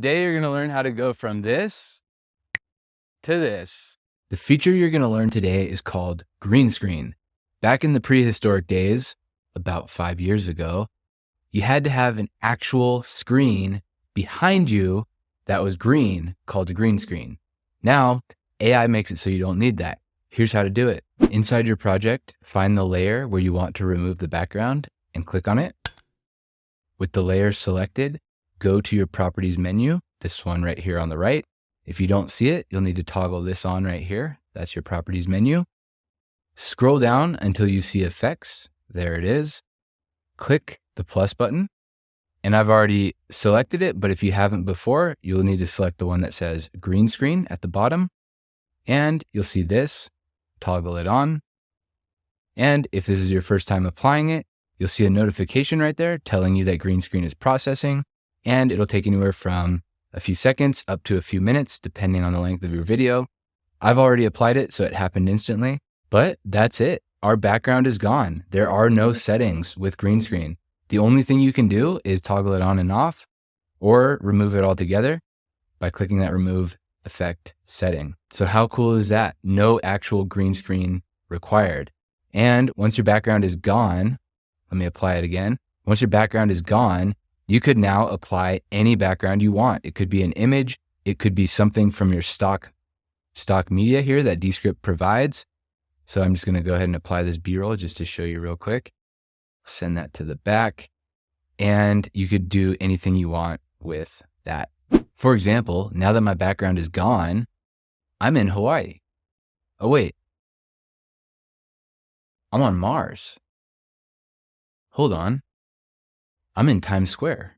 Today, you're going to learn how to go from this to this. The feature you're going to learn today is called green screen. Back in the prehistoric days, about 5 years ago, you had to have an actual screen behind you that was green called a green screen. Now, AI makes it so you don't need that. Here's how to do it. Inside your project, find the layer where you want to remove the background and click on it. With the layer selected, go to your properties menu, this one right here on the right. If you don't see it, you'll need to toggle this on right here. That's your properties menu. Scroll down until you see effects. There it is. Click the plus button. And I've already selected it, but if you haven't before, you'll need to select the one that says green screen at the bottom. And you'll see this, toggle it on. And if this is your first time applying it, you'll see a notification right there telling you that green screen is processing, and it'll take anywhere from a few seconds up to a few minutes, depending on the length of your video. I've already applied it, so it happened instantly, but that's it. Our background is gone. There are no settings with green screen. The only thing you can do is toggle it on and off or remove it altogether by clicking that remove effect setting. So how cool is that? No actual green screen required. And once your background is gone, let me apply it again. Once your background is gone, you could now apply any background you want. It could be an image. It could be something from your stock media here that Descript provides. So I'm just going to go ahead and apply this B-roll just to show you real quick. Send that to the back, and you could do anything you want with that. For example, now that my background is gone, I'm in Hawaii. Oh, wait. I'm on Mars. Hold on. I'm in Times Square.